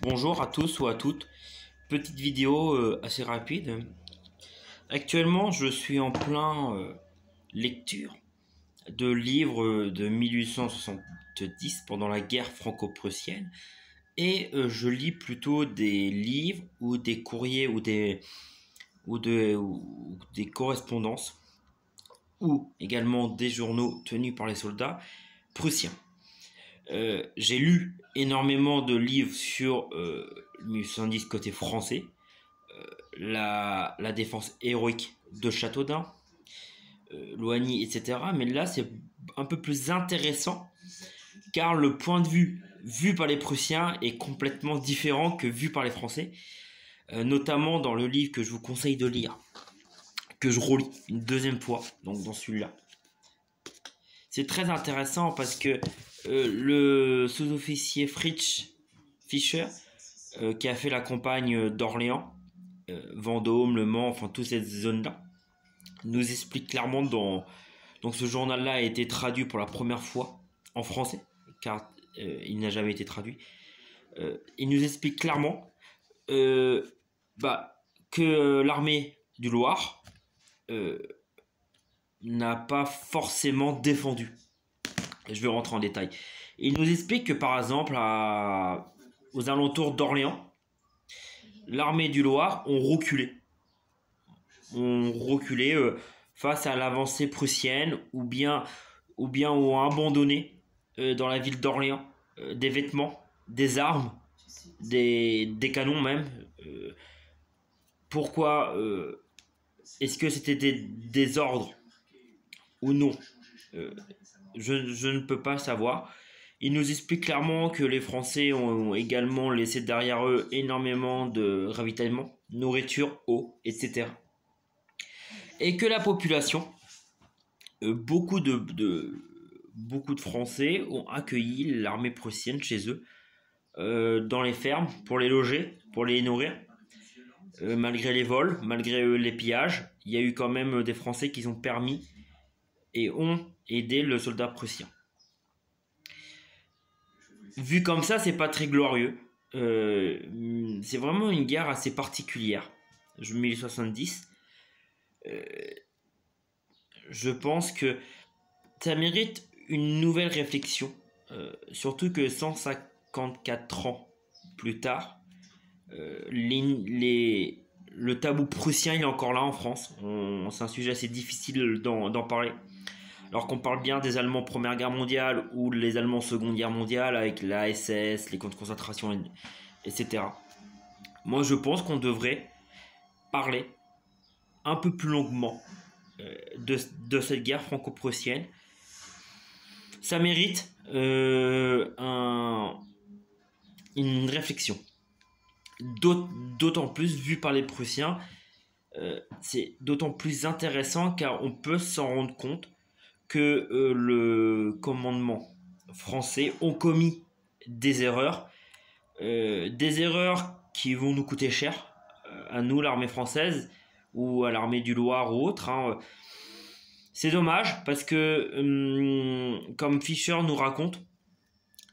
Bonjour à tous ou à toutes. Petite vidéo assez rapide. Actuellement, je suis en plein lecture de livres de 1870 pendant la guerre franco-prussienne et je lis plutôt des livres ou des courriers ou des correspondances ou également des journaux tenus par les soldats prussiens. J'ai lu énormément de livres sur 1810 côté français, la défense héroïque de Châteaudun, Loigny, etc. Mais là, c'est un peu plus intéressant car le point de vue vu par les Prussiens est complètement différent que vu par les Français, notamment dans le livre que je vous conseille de lire, que je relis une deuxième fois, donc dans celui-là. C'est très intéressant parce que le sous-officier Fritz Fischer, qui a fait la campagne d'Orléans, Vendôme, Le Mans, enfin toute cette zone-là, nous explique clairement donc ce journal-là a été traduit pour la première fois en français, car il n'a jamais été traduit. Il nous explique clairement que l'armée du Loir n'a pas forcément défendu. Je vais rentrer en détail. Il nous explique que par exemple, aux alentours d'Orléans, l'armée du Loir ont reculé. Face à l'avancée prussienne ou bien ont abandonné dans la ville d'Orléans des vêtements, des armes, des canons même. Pourquoi est-ce que c'était des ordres ou non? Je ne peux pas savoir. Il nous explique clairement que les Français ont également laissé derrière eux énormément de ravitaillement, nourriture, eau, etc. Et que la population, beaucoup de Français ont accueilli l'armée prussienne chez eux, dans les fermes, pour les loger, pour les nourrir. Malgré les vols, malgré les pillages, il y a eu quand même des Français qui ont permis et ont aidé le soldat prussien. Vu comme ça, c'est pas très glorieux. C'est vraiment une guerre assez particulière. 1870. Je pense que ça mérite une nouvelle réflexion. Surtout que 154 ans plus tard, le tabou prussien il est encore là en France. C'est un sujet assez difficile d'en parler. Alors qu'on parle bien des Allemands Première Guerre mondiale ou les Allemands Seconde Guerre mondiale avec la SS, les camps de concentration, etc. Moi, je pense qu'on devrait parler un peu plus longuement de cette guerre franco-prussienne. Ça mérite une réflexion. D'autant plus, vu par les Prussiens, c'est d'autant plus intéressant car on peut s'en rendre compte que le commandement français ont commis des erreurs qui vont nous coûter cher, à nous l'armée française ou à l'armée du Loir ou autre. C'est dommage parce que comme Fischer nous raconte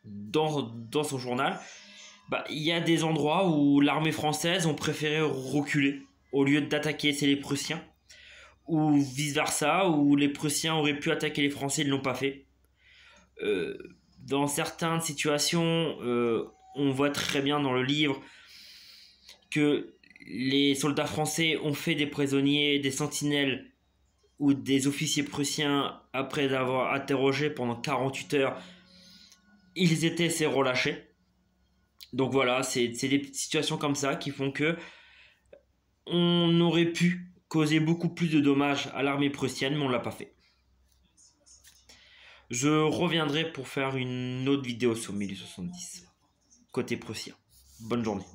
dans son journal, il y a des endroits où l'armée française ont préféré reculer au lieu d'attaquer les Prussiens, ou vice versa, où les Prussiens auraient pu attaquer les Français, ils ne l'ont pas fait. Dans certaines situations, on voit très bien dans le livre que les soldats français ont fait des prisonniers, des sentinelles ou des officiers prussiens après avoir interrogé pendant 48 heures. Ils étaient relâchés. Donc voilà, c'est des situations comme ça qui font que on aurait pu causer beaucoup plus de dommages à l'armée prussienne, mais on ne l'a pas fait. Je reviendrai pour faire une autre vidéo sur 1870, côté prussien. Bonne journée.